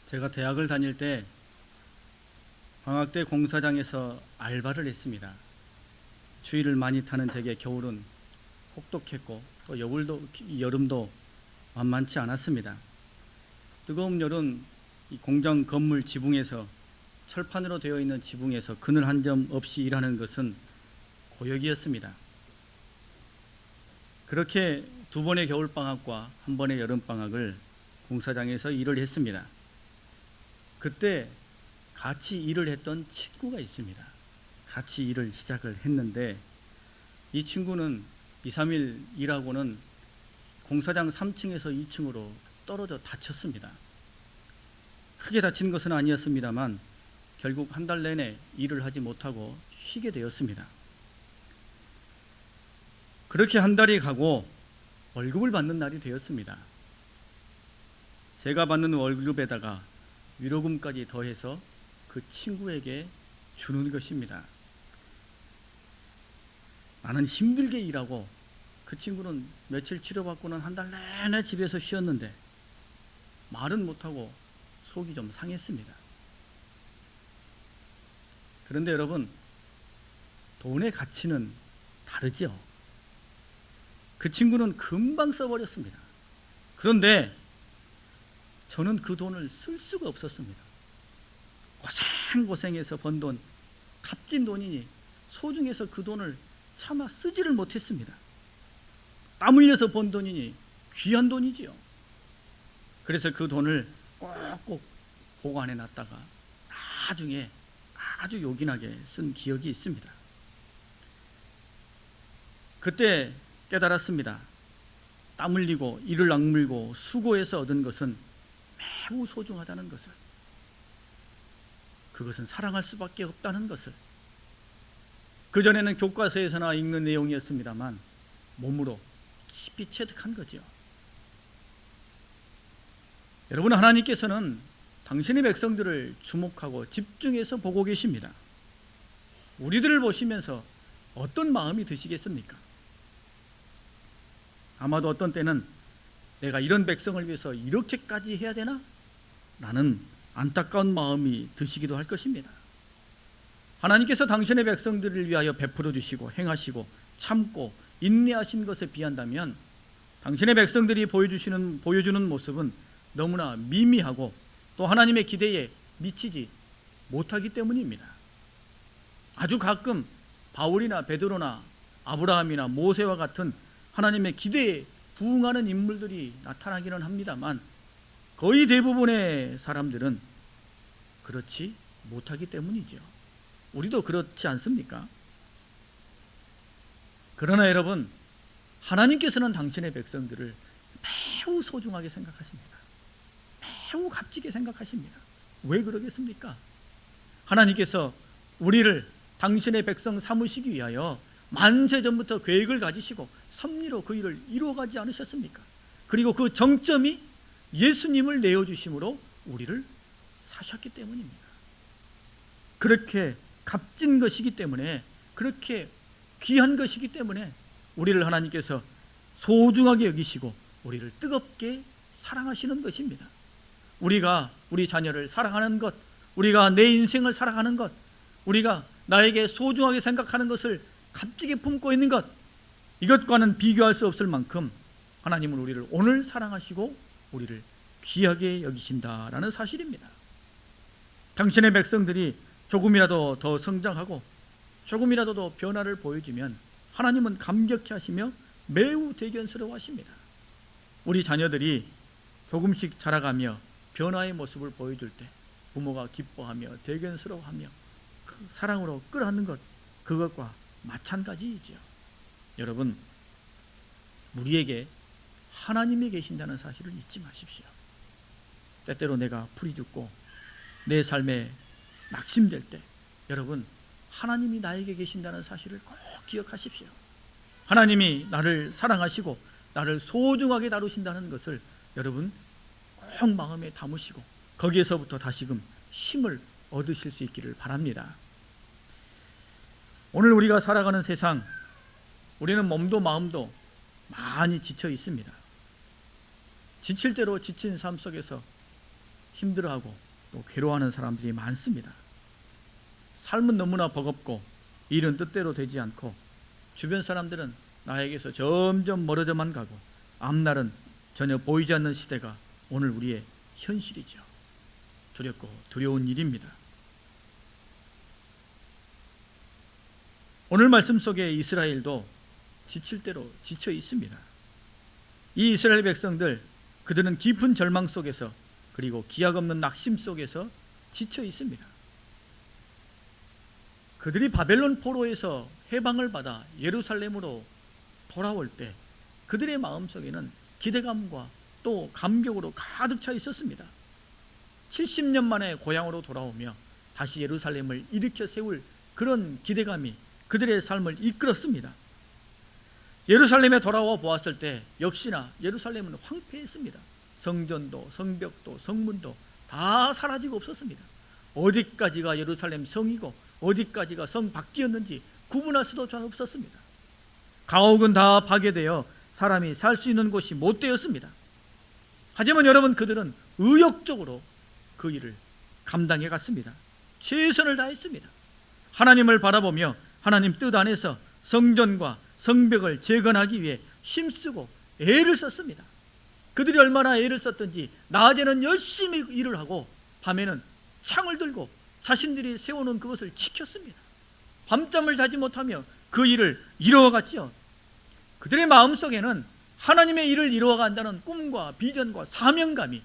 제가 대학을 다닐 때 방학 때 공사장에서 알바를 했습니다. 추위를 많이 타는 제게 겨울은 혹독했고 또 여름도 만만치 않았습니다. 뜨거운 여름 이 공장 건물 지붕에서 철판으로 되어 있는 지붕에서 그늘 한 점 없이 일하는 것은 고역이었습니다. 그렇게 두 번의 겨울방학과 한 번의 여름방학을 공사장에서 일을 했습니다. 그때 같이 일을 했던 친구가 있습니다. 같이 일을 시작을 했는데 이 친구는 2, 3일 일하고는 공사장 3층에서 2층으로 떨어져 다쳤습니다. 크게 다친 것은 아니었습니다만 결국 한 달 내내 일을 하지 못하고 쉬게 되었습니다. 그렇게 한 달이 가고 월급을 받는 날이 되었습니다. 제가 받는 월급에다가 위로금까지 더해서 그 친구에게 주는 것입니다. 나는 힘들게 일하고 그 친구는 며칠 치료받고는 한 달 내내 집에서 쉬었는데 말은 못하고 속이 좀 상했습니다. 그런데 여러분, 돈의 가치는 다르죠. 그 친구는 금방 써버렸습니다. 그런데 저는 그 돈을 쓸 수가 없었습니다. 고생해서 번 돈, 값진 돈이니 소중해서 그 돈을 차마 쓰지를 못했습니다. 땀 흘려서 번 돈이니 귀한 돈이지요. 그래서 그 돈을 꼭꼭 보관해 놨다가 나중에 아주 요긴하게 쓴 기억이 있습니다. 그때 깨달았습니다. 땀 흘리고 이를 악물고 수고해서 얻은 것은 매우 소중하다는 것을, 그것은 사랑할 수밖에 없다는 것을. 그전에는 교과서에서나 읽는 내용이었습니다만 몸으로 깊이 체득한 거죠. 여러분, 하나님께서는 당신의 백성들을 주목하고 집중해서 보고 계십니다. 우리들을 보시면서 어떤 마음이 드시겠습니까? 아마도 어떤 때는 내가 이런 백성을 위해서 이렇게까지 해야 되나? 라는 안타까운 마음이 드시기도 할 것입니다. 하나님께서 당신의 백성들을 위하여 베풀어 주시고 행하시고 참고 인내하신 것에 비한다면 당신의 백성들이 보여주는 모습은 너무나 미미하고 또 하나님의 기대에 미치지 못하기 때문입니다. 아주 가끔 바울이나 베드로나 아브라함이나 모세와 같은 하나님의 기대에 부응하는 인물들이 나타나기는 합니다만 거의 대부분의 사람들은 그렇지 못하기 때문이죠. 우리도 그렇지 않습니까? 그러나 여러분, 하나님께서는 당신의 백성들을 매우 소중하게 생각하십니다. 매우 값지게 생각하십니다. 왜 그러겠습니까? 하나님께서 우리를 당신의 백성 삼으시기 위하여 만세 전부터 계획을 가지시고 섭리로 그 일을 이루어가지 않으셨습니까? 그리고 그 정점이 예수님을 내어주심으로 우리를 사셨기 때문입니다. 그렇게 값진 것이기 때문에, 그렇게 귀한 것이기 때문에 우리를 하나님께서 소중하게 여기시고 우리를 뜨겁게 사랑하시는 것입니다. 우리가 우리 자녀를 사랑하는 것, 우리가 내 인생을 사랑하는 것, 우리가 나에게 소중하게 생각하는 것을 값지게 품고 있는 것, 이것과는 비교할 수 없을 만큼 하나님은 우리를 오늘 사랑하시고 우리를 귀하게 여기신다라는 사실입니다. 당신의 백성들이 조금이라도 더 성장하고 조금이라도 더 변화를 보여주면 하나님은 감격해 하시며 매우 대견스러워 하십니다. 우리 자녀들이 조금씩 자라가며 변화의 모습을 보여줄 때 부모가 기뻐하며 대견스러워하며 그 사랑으로 끌어안는 것, 그것과 마찬가지이죠. 여러분, 우리에게 하나님이 계신다는 사실을 잊지 마십시오. 때때로 내가 풀이 죽고 내 삶에 낙심될 때 여러분, 하나님이 나에게 계신다는 사실을 꼭 기억하십시오. 하나님이 나를 사랑하시고 나를 소중하게 다루신다는 것을 여러분 꼭 마음에 담으시고 거기에서부터 다시금 힘을 얻으실 수 있기를 바랍니다. 오늘 우리가 살아가는 세상, 우리는 몸도 마음도 많이 지쳐 있습니다. 지칠 대로 지친 삶 속에서 힘들어하고 또 괴로워하는 사람들이 많습니다. 삶은 너무나 버겁고 일은 뜻대로 되지 않고 주변 사람들은 나에게서 점점 멀어져만 가고 앞날은 전혀 보이지 않는 시대가 오늘 우리의 현실이죠. 두렵고 두려운 일입니다. 오늘 말씀 속에 이스라엘도 지칠 대로 지쳐 있습니다. 이 이스라엘 백성들, 그들은 깊은 절망 속에서 그리고 기약 없는 낙심 속에서 지쳐 있습니다. 그들이 바벨론 포로에서 해방을 받아 예루살렘으로 돌아올 때 그들의 마음속에는 기대감과 또 감격으로 가득 차 있었습니다. 70년 만에 고향으로 돌아오며 다시 예루살렘을 일으켜 세울 그런 기대감이 그들의 삶을 이끌었습니다. 예루살렘에 돌아와 보았을 때 역시나 예루살렘은 황폐했습니다. 성전도 성벽도 성문도 다 사라지고 없었습니다. 어디까지가 예루살렘 성이고 어디까지가 성 밖이었는지 구분할 수도 잘 없었습니다. 가옥은 다 파괴되어 사람이 살 수 있는 곳이 못 되었습니다. 하지만 여러분, 그들은 의욕적으로 그 일을 감당해 갔습니다. 최선을 다했습니다. 하나님을 바라보며 하나님 뜻 안에서 성전과 성벽을 재건하기 위해 힘쓰고 애를 썼습니다. 그들이 얼마나 애를 썼던지 낮에는 열심히 일을 하고 밤에는 창을 들고 자신들이 세워놓은 그것을 지켰습니다. 밤잠을 자지 못하며 그 일을 이루어갔지요. 그들의 마음속에는 하나님의 일을 이루어간다는 꿈과 비전과 사명감이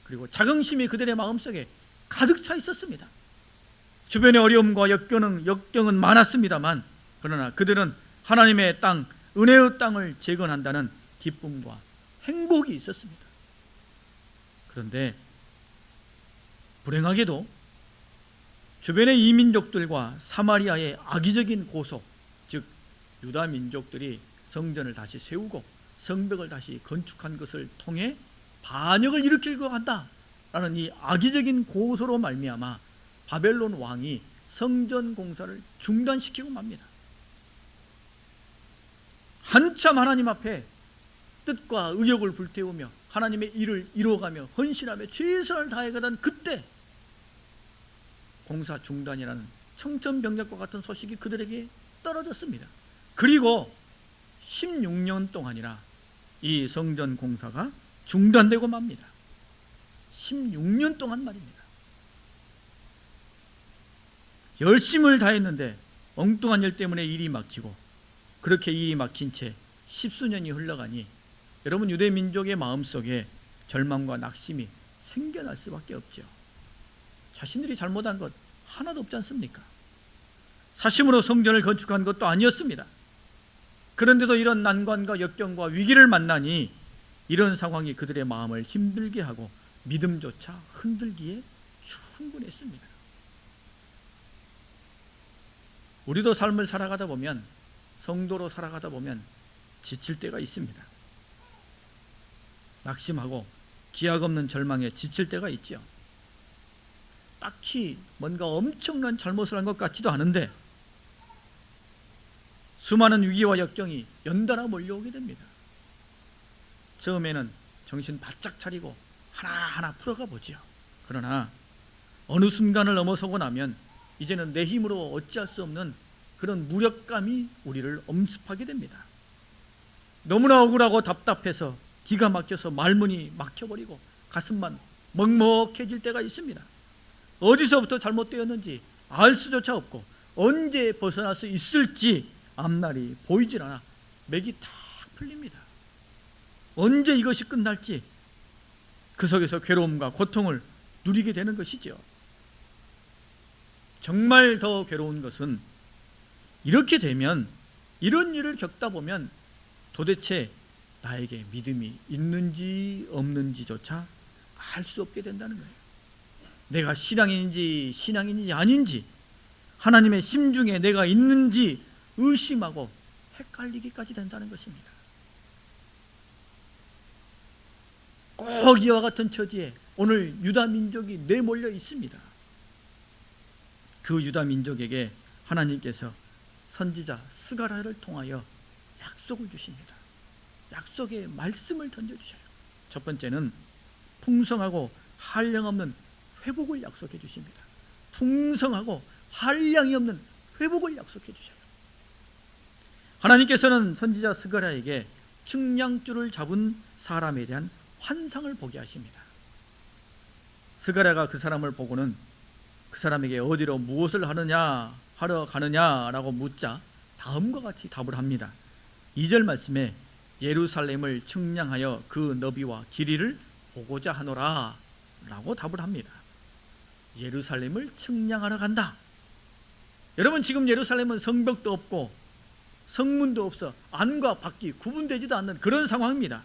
그리고 자긍심이 그들의 마음속에 가득 차 있었습니다. 주변의 어려움과 역경은 많았습니다만 그러나 그들은 하나님의 땅, 은혜의 땅을 재건한다는 기쁨과 행복이 있었습니다. 그런데 불행하게도 주변의 이민족들과 사마리아의 악의적인 고소, 즉 유다 민족들이 성전을 다시 세우고 성벽을 다시 건축한 것을 통해 반역을 일으키려고 한다라는 이 악의적인 고소로 말미암아 바벨론 왕이 성전 공사를 중단시키고 맙니다. 한참 하나님 앞에 뜻과 의욕을 불태우며 하나님의 일을 이루어가며 헌신하며 최선을 다해가던 그때 공사 중단이라는 청천벽력과 같은 소식이 그들에게 떨어졌습니다. 그리고 16년 동안이나 이 성전 공사가 중단되고 맙니다. 16년 동안 말입니다. 열심을 다했는데 엉뚱한 일 때문에 일이 막히고 그렇게 일이 막힌 채 십수년이 흘러가니 여러분, 유대 민족의 마음속에 절망과 낙심이 생겨날 수밖에 없죠. 자신들이 잘못한 것 하나도 없지 않습니까? 사심으로 성전을 건축한 것도 아니었습니다. 그런데도 이런 난관과 역경과 위기를 만나니 이런 상황이 그들의 마음을 힘들게 하고 믿음조차 흔들기에 충분했습니다. 우리도 삶을 살아가다 보면, 성도로 살아가다 보면 지칠 때가 있습니다. 낙심하고 기약 없는 절망에 지칠 때가 있죠. 딱히 뭔가 엄청난 잘못을 한 것 같지도 않은데 수많은 위기와 역경이 연달아 몰려오게 됩니다. 처음에는 정신 바짝 차리고 하나하나 풀어가 보죠. 그러나 어느 순간을 넘어서고 나면 이제는 내 힘으로 어찌할 수 없는 그런 무력감이 우리를 엄습하게 됩니다. 너무나 억울하고 답답해서 기가 막혀서 말문이 막혀버리고 가슴만 먹먹해질 때가 있습니다. 어디서부터 잘못되었는지 알 수조차 없고 언제 벗어날 수 있을지 앞날이 보이질 않아 맥이 탁 풀립니다. 언제 이것이 끝날지 그 속에서 괴로움과 고통을 누리게 되는 것이죠. 정말 더 괴로운 것은 이렇게 되면, 이런 일을 겪다 보면 도대체 나에게 믿음이 있는지 없는지조차 알 수 없게 된다는 거예요. 내가 신앙인지 아닌지, 하나님의 심중에 내가 있는지 의심하고 헷갈리기까지 된다는 것입니다. 꼭 이와 같은 처지에 오늘 유다 민족이 내몰려 있습니다. 그 유다 민족에게 하나님께서 선지자 스가랴를 통하여 약속을 주십니다. 약속의 말씀을 던져주셔요. 첫 번째는 풍성하고 한량없는 회복을 약속해 주십니다. 풍성하고 한량이 없는 회복을 약속해 주셔요. 하나님께서는 선지자 스가랴에게 측량줄을 잡은 사람에 대한 환상을 보게 하십니다. 스가랴가 그 사람을 보고는 그 사람에게 어디로 무엇을 하러 가느냐라고 묻자 다음과 같이 답을 합니다. 2절 말씀에 예루살렘을 측량하여 그 너비와 길이를 보고자 하노라 라고 답을 합니다. 예루살렘을 측량하러 간다. 여러분, 지금 예루살렘은 성벽도 없고 성문도 없어 안과 밖이 구분되지도 않는 그런 상황입니다.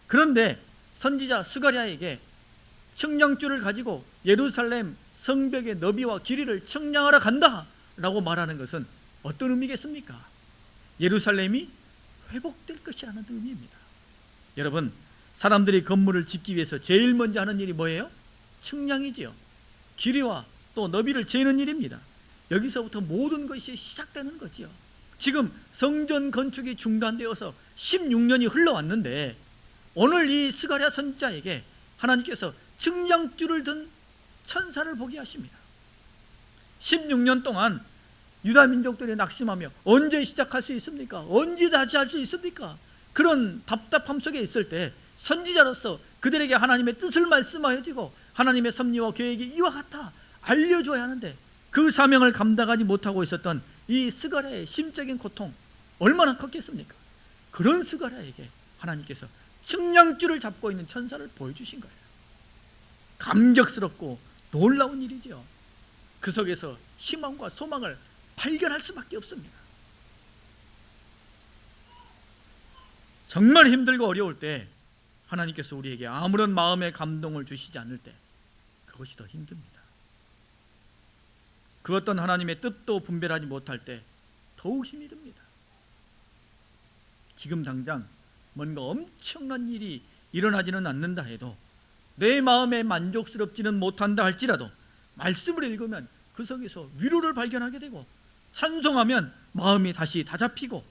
그런데 선지자 스가랴에게 측량줄을 가지고 예루살렘 성벽의 너비와 길이를 측량하러 간다 라고 말하는 것은 어떤 의미겠습니까? 예루살렘이 회복될 것이라는 의미입니다. 여러분, 사람들이 건물을 짓기 위해서 제일 먼저 하는 일이 뭐예요? 측량이지요. 길이와 또 너비를 재는 일입니다. 여기서부터 모든 것이 시작되는 거지요. 지금 성전 건축이 중단되어서 16년이 흘러왔는데 오늘 이 스가랴 선지자에게 하나님께서 측량줄을 든 천사를 보게 하십니다. 16년 동안 유다 민족들이 낙심하며 언제 시작할 수 있습니까? 언제 다시 할 수 있습니까? 그런 답답함 속에 있을 때 선지자로서 그들에게 하나님의 뜻을 말씀하여 주고 하나님의 섭리와 계획이 이와 같아 알려줘야 하는데 그 사명을 감당하지 못하고 있었던 이 스가랴의 심적인 고통 얼마나 컸겠습니까? 그런 스가랴에게 하나님께서 측량줄을 잡고 있는 천사를 보여주신 거예요. 감격스럽고 놀라운 일이죠. 그 속에서 희망과 소망을 발견할 수밖에 없습니다. 정말 힘들고 어려울 때 하나님께서 우리에게 아무런 마음의 감동을 주시지 않을 때 그것이 더 힘듭니다. 그 어떤 하나님의 뜻도 분별하지 못할 때 더욱 힘이 듭니다. 지금 당장 뭔가 엄청난 일이 일어나지는 않는다 해도 내 마음에 만족스럽지는 못한다 할지라도 말씀을 읽으면 그 속에서 위로를 발견하게 되고 찬송하면 마음이 다시 다잡히고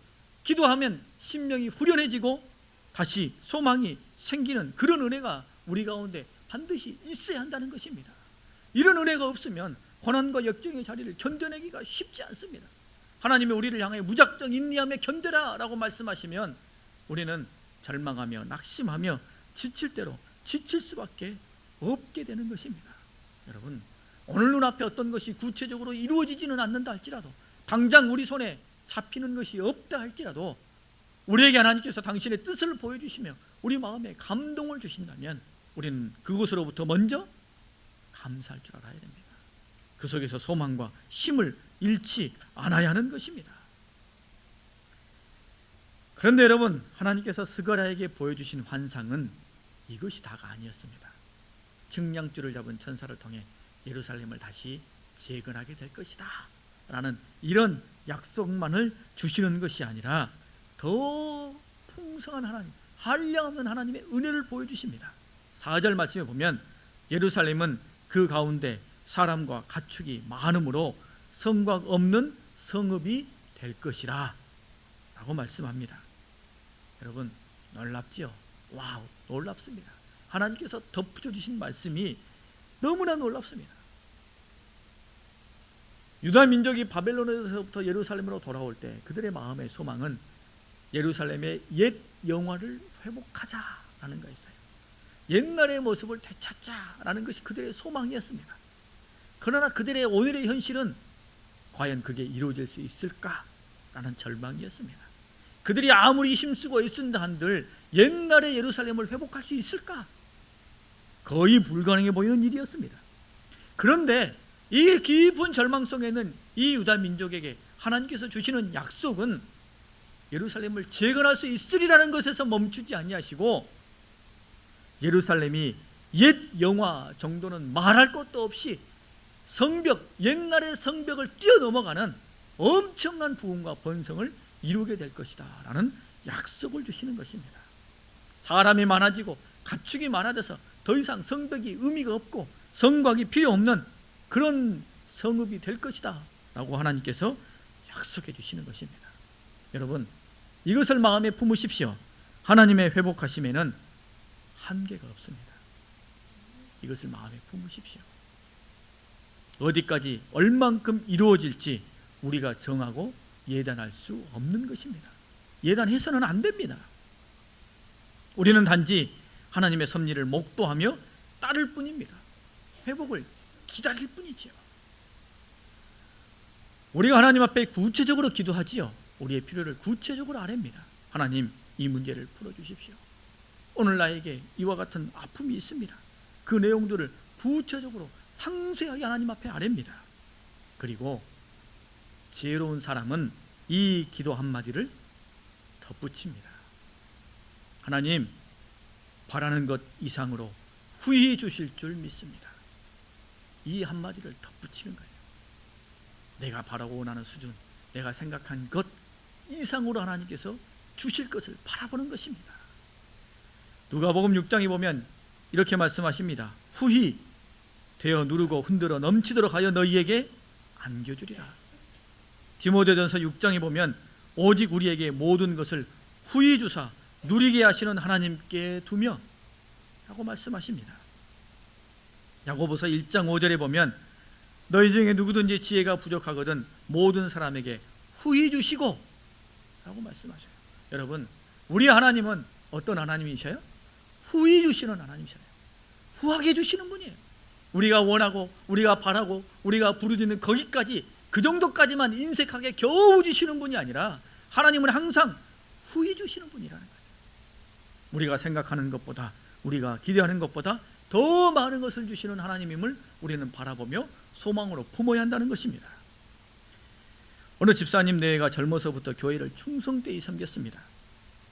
기도하면 심령이 후련해지고 다시 소망이 생기는 그런 은혜가 우리 가운데 반드시 있어야 한다는 것입니다. 이런 은혜가 없으면 고난과 역경의 자리를 견뎌내기가 쉽지 않습니다. 하나님이 우리를 향해 무작정 인내하며 견뎌라 라고 말씀하시면 우리는 절망하며 낙심하며 지칠 대로 지칠 수밖에 없게 되는 것입니다. 여러분, 오늘 눈앞에 어떤 것이 구체적으로 이루어지지는 않는다 할지라도 당장 우리 손에 잡히는 것이 없다 할지라도 우리에게 하나님께서 당신의 뜻을 보여주시며 우리 마음에 감동을 주신다면 우리는 그곳으로부터 먼저 감사할 줄 알아야 됩니다. 그 속에서 소망과 힘을 잃지 않아야 하는 것입니다. 그런데 여러분, 하나님께서 스가랴에게 보여주신 환상은 이것이 다가 아니었습니다. 측량줄을 잡은 천사를 통해 예루살렘을 다시 재건하게 될 것이다 라는 이런 약속만을 주시는 것이 아니라 더 풍성한 하나님, 한량없는 하나님의 은혜를 보여주십니다. 4절 말씀에 보면 예루살렘은 그 가운데 사람과 가축이 많으므로 성곽 없는 성읍이 될 것이라 라고 말씀합니다. 여러분, 놀랍지요? 와우, 놀랍습니다. 하나님께서 덧붙여 주신 말씀이 너무나 놀랍습니다. 유다 민족이 바벨론에서부터 예루살렘으로 돌아올 때 그들의 마음의 소망은 예루살렘의 옛 영화를 회복하자라는 거였어요. 옛날의 모습을 되찾자라는 것이 그들의 소망이었습니다. 그러나 그들의 오늘의 현실은 과연 그게 이루어질 수 있을까라는 절망이었습니다. 그들이 아무리 힘쓰고 애쓴다 한들 옛날의 예루살렘을 회복할 수 있을까? 거의 불가능해 보이는 일이었습니다. 그런데 이 깊은 절망 속에는 이 유다 민족에게 하나님께서 주시는 약속은 예루살렘을 재건할 수 있으리라는 것에서 멈추지 아니하시고 예루살렘이 옛 영화 정도는 말할 것도 없이 성벽, 옛날의 성벽을 뛰어넘어가는 엄청난 부흥과 번성을 이루게 될 것이다 라는 약속을 주시는 것입니다. 사람이 많아지고 가축이 많아져서 더 이상 성벽이 의미가 없고 성곽이 필요 없는 그런 성읍이 될 것이다 라고 하나님께서 약속해 주시는 것입니다. 여러분, 이것을 마음에 품으십시오. 하나님의 회복하심에는 한계가 없습니다. 이것을 마음에 품으십시오. 어디까지 얼만큼 이루어질지 우리가 정하고 예단할 수 없는 것입니다. 예단해서는 안 됩니다. 우리는 단지 하나님의 섭리를 목도하며 따를 뿐입니다. 회복을 기다릴 뿐이지요. 우리가 하나님 앞에 구체적으로 기도하지요. 우리의 필요를 구체적으로 아뢰입니다. 하나님, 이 문제를 풀어주십시오. 오늘 나에게 이와 같은 아픔이 있습니다. 그 내용들을 구체적으로 상세하게 하나님 앞에 아뢰입니다. 그리고 지혜로운 사람은 이 기도 한마디를 덧붙입니다. 하나님, 바라는 것 이상으로 후히 주실 줄 믿습니다. 이 한마디를 덧붙이는 거예요. 내가 바라고 원하는 수준, 내가 생각한 것 이상으로 하나님께서 주실 것을 바라보는 것입니다. 누가복음 6장에 보면 이렇게 말씀하십니다. 후히 되어 누르고 흔들어 넘치도록 하여 너희에게 안겨주리라. 디모데전서 6장에 보면 오직 우리에게 모든 것을 후히 주사 누리게 하시는 하나님께 두며 라고 말씀하십니다. 야고보서 1장 5절에 보면 너희 중에 누구든지 지혜가 부족하거든 모든 사람에게 후히 주시고 라고 말씀하셔요. 여러분, 우리 하나님은 어떤 하나님이셔요? 후히 주시는 하나님이셔요. 후하게 주시는 분이에요. 우리가 원하고 우리가 바라고 우리가 부르짖는 거기까지, 그 정도까지만 인색하게 겨우 주시는 분이 아니라 하나님은 항상 후히 주시는 분이라는 거예요. 우리가 생각하는 것보다, 우리가 기대하는 것보다 더 많은 것을 주시는 하나님임을 우리는 바라보며 소망으로 품어야 한다는 것입니다. 어느 집사님 내외가 젊어서부터 교회를 충성되이 섬겼습니다.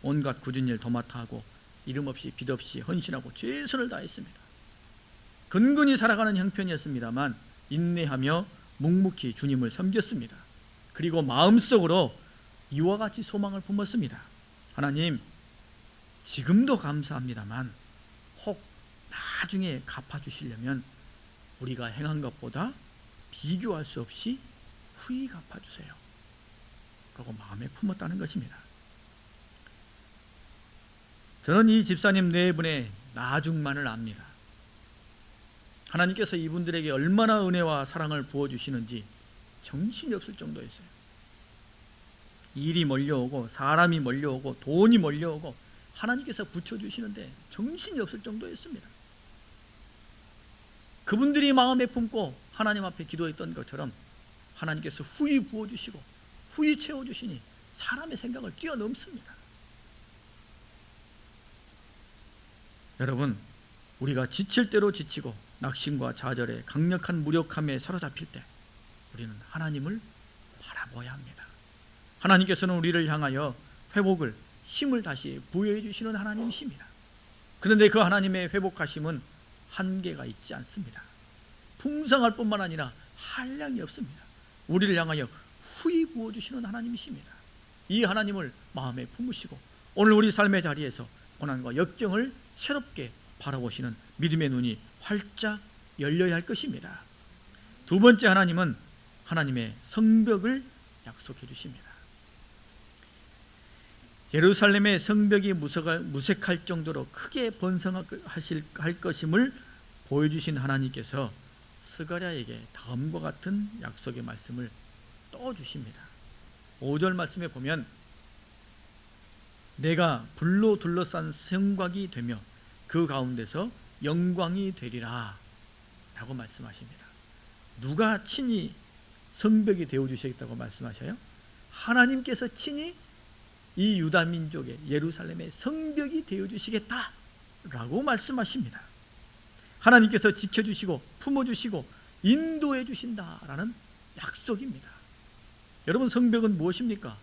온갖 굳은 일 도맡아 하고 이름 없이 빚 없이 헌신하고 최선을 다했습니다. 근근히 살아가는 형편이었습니다만 인내하며 묵묵히 주님을 섬겼습니다. 그리고 마음속으로 이와 같이 소망을 품었습니다. 하나님, 지금도 감사합니다만 혹 나중에 갚아주시려면 우리가 행한 것보다 비교할 수 없이 후히 갚아주세요 라고 마음에 품었다는 것입니다. 저는 이 집사님 네 분의 나중만을 압니다. 하나님께서 이분들에게 얼마나 은혜와 사랑을 부어주시는지 정신이 없을 정도였어요. 일이 몰려오고 사람이 몰려오고 돈이 몰려오고 하나님께서 붙여주시는데 정신이 없을 정도였습니다. 그분들이 마음에 품고 하나님 앞에 기도했던 것처럼 하나님께서 후히 부어주시고 후히 채워주시니 사람의 생각을 뛰어넘습니다. 여러분, 우리가 지칠 대로 지치고 낙심과 좌절에 강력한 무력함에 사로잡힐 때 우리는 하나님을 바라봐야 합니다. 하나님께서는 우리를 향하여 회복을, 힘을 다시 부여해 주시는 하나님이십니다. 그런데 그 하나님의 회복하심은 한계가 있지 않습니다. 풍성할 뿐만 아니라 한량이 없습니다. 우리를 향하여 후히 부어주시는 하나님이십니다. 이 하나님을 마음에 품으시고 오늘 우리 삶의 자리에서 고난과 역경을 새롭게 바라보시는 믿음의 눈이 활짝 열려야 할 것입니다. 두 번째, 하나님은 하나님의 성벽을 약속해 주십니다. 예루살렘의 성벽이 무색할 정도로 크게 번성할 것임을 보여주신 하나님께서 스가랴에게 다음과 같은 약속의 말씀을 또 주십니다. 5절 말씀에 보면 내가 불로 둘러싼 성곽이 되며 그 가운데서 영광이 되리라 라고 말씀하십니다. 누가 친히 성벽이 되어주시겠다고 말씀하셔요? 하나님께서 친히 이 유다 민족의 예루살렘의 성벽이 되어주시겠다 라고 말씀하십니다. 하나님께서 지켜주시고 품어주시고 인도해 주신다라는 약속입니다. 여러분, 성벽은 무엇입니까?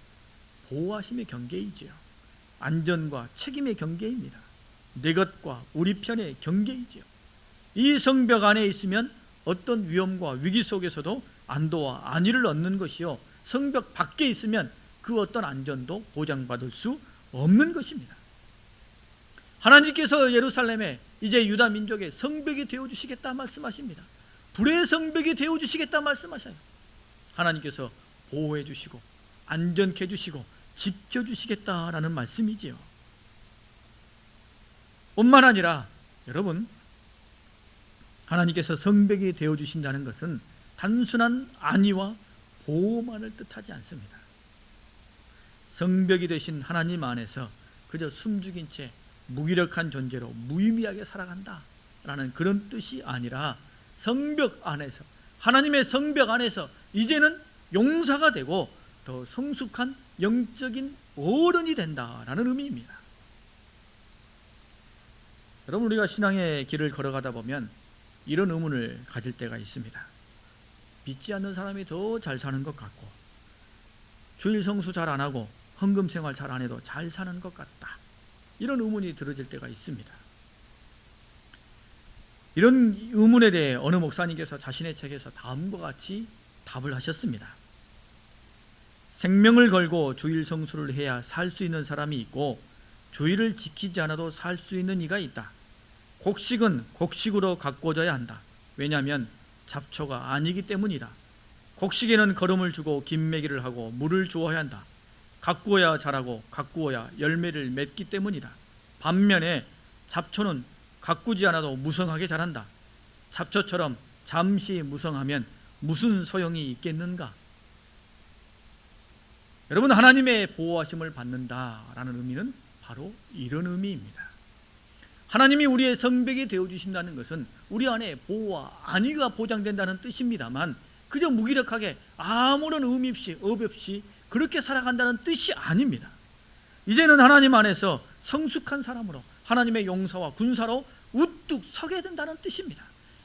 보호하심의 경계이지요. 안전과 책임의 경계입니다. 내 것과 우리 편의 경계이지요. 이 성벽 안에 있으면 어떤 위험과 위기 속에서도 안도와 안위를 얻는 것이요, 성벽 밖에 있으면 그 어떤 안전도 보장받을 수 없는 것입니다. 하나님께서 예루살렘에 이제 유다 민족의 성벽이 되어주시겠다 말씀하십니다. 불의 성벽이 되어주시겠다 말씀하셔요. 하나님께서 보호해 주시고 안전케 해주시고 지켜주시겠다라는 말씀이지요. 뿐만 아니라 여러분, 하나님께서 성벽이 되어주신다는 것은 단순한 안위와 보호만을 뜻하지 않습니다. 성벽이 되신 하나님 안에서 그저 숨죽인 채 무기력한 존재로 무의미하게 살아간다 라는 그런 뜻이 아니라, 성벽 안에서, 하나님의 성벽 안에서 이제는 용사가 되고 더 성숙한 영적인 어른이 된다라는 의미입니다. 여러분, 우리가 신앙의 길을 걸어가다 보면 이런 의문을 가질 때가 있습니다. 믿지 않는 사람이 더 잘 사는 것 같고, 주일 성수 잘 안 하고 헌금 생활 잘 안 해도 잘 사는 것 같다, 이런 의문이 들어질 때가 있습니다. 이런 의문에 대해 어느 목사님께서 자신의 책에서 다음과 같이 답을 하셨습니다. 생명을 걸고 주일 성수를 해야 살 수 있는 사람이 있고, 주일을 지키지 않아도 살 수 있는 이가 있다. 곡식은 곡식으로 가꾸어져야 한다. 왜냐하면 잡초가 아니기 때문이다. 곡식에는 거름을 주고 김매기를 하고 물을 주어야 한다. 가꾸어야 자라고 가꾸어야 열매를 맺기 때문이다. 반면에 잡초는 가꾸지 않아도 무성하게 자란다. 잡초처럼 잠시 무성하면 무슨 소용이 있겠는가? 여러분, 하나님의 보호하심을 받는다라는 의미는 바로 이런 의미입니다. 하나님이 우리의 성벽이 되어주신다는 것은 우리 안에 보호와 안위가 보장된다는 뜻입니다만, 그저 무기력하게 아무런 의미 없이 업 없이 그렇게 살아간다는 뜻이 아닙니다. 이제는 하나님 안에서 성숙한 사람으로, 하나님의 용사와 군사로 우뚝 서게 된다는 뜻입니다.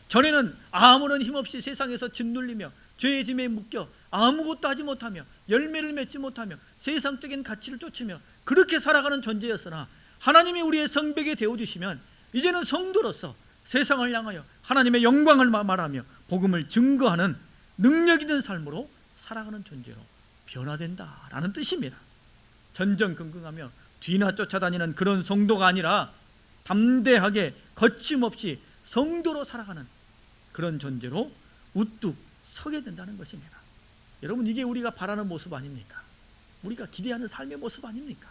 전에는 아무런 힘없이 세상에서 짓눌리며 죄의 짐에 묶여 아무것도 하지 못하며 열매를 맺지 못하며 세상적인 가치를 쫓으며 그렇게 살아가는 존재였으나, 하나님이 우리의 성벽이 되어주시면 이제는 성도로서 세상을 향하여 하나님의 영광을 말하며 복음을 증거하는 능력 있는 삶으로 살아가는 존재로 변화된다라는 뜻입니다. 전전긍긍하며 뒤나 쫓아다니는 그런 성도가 아니라 담대하게 거침없이 성도로 살아가는 그런 존재로 우뚝 서게 된다는 것입니다. 여러분, 이게 우리가 바라는 모습 아닙니까? 우리가 기대하는 삶의 모습 아닙니까?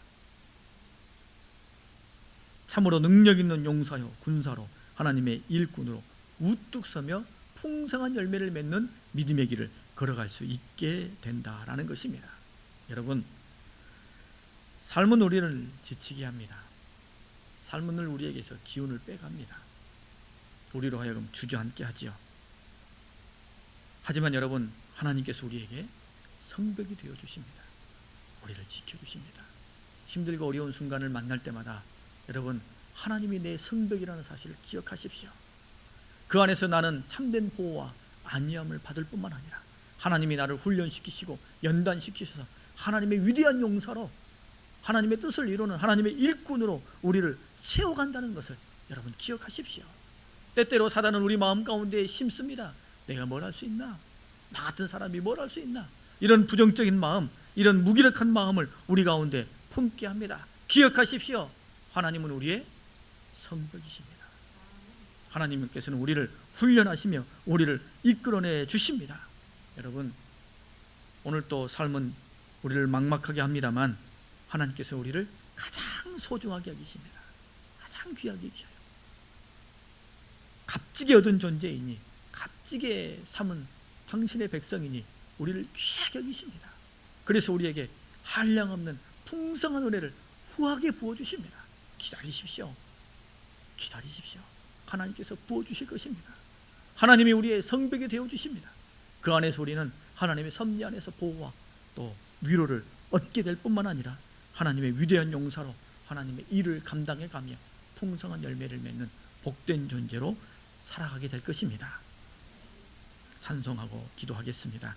참으로 능력 있는 용사요 군사로, 하나님의 일꾼으로 우뚝 서며 풍성한 열매를 맺는 믿음의 길을 걸어갈 수 있게 된다라는 것입니다. 여러분, 삶은 우리를 지치게 합니다. 삶은 늘 우리에게서 기운을 빼갑니다. 우리로 하여금 주저앉게 하지요. 하지만 여러분, 하나님께서 우리에게 성벽이 되어 주십니다. 우리를 지켜주십니다. 힘들고 어려운 순간을 만날 때마다 여러분, 하나님이 내 성벽이라는 사실을 기억하십시오. 그 안에서 나는 참된 보호와 안위함을 받을 뿐만 아니라 하나님이 나를 훈련시키시고 연단시키셔서 하나님의 위대한 용사로, 하나님의 뜻을 이루는 하나님의 일꾼으로 우리를 세워간다는 것을 여러분 기억하십시오. 때때로 사단은 우리 마음 가운데 심습니다. 내가 뭘 할 수 있나? 나 같은 사람이 뭘 할 수 있나? 이런 부정적인 마음, 이런 무기력한 마음을 우리 가운데 품게 합니다. 기억하십시오. 하나님은 우리의 성벽이십니다. 하나님께서는 우리를 훈련하시며 우리를 이끌어내 주십니다. 여러분, 오늘 또 삶은 우리를 막막하게 합니다만 하나님께서 우리를 가장 소중하게 여기십니다. 가장 귀하게 여기셔요. 값지게 얻은 존재이니, 값지게 삼은 당신의 백성이니 우리를 귀하게 여기십니다. 그래서 우리에게 한량없는 풍성한 은혜를 후하게 부어주십니다. 기다리십시오. 기다리십시오. 하나님께서 부어주실 것입니다. 하나님이 우리의 성벽이 되어주십니다. 그 안에서 우리는 하나님의 섭리 안에서 보호와 또 위로를 얻게 될 뿐만 아니라 하나님의 위대한 용사로 하나님의 일을 감당해가며 풍성한 열매를 맺는 복된 존재로 살아가게 될 것입니다. 찬송하고 기도하겠습니다.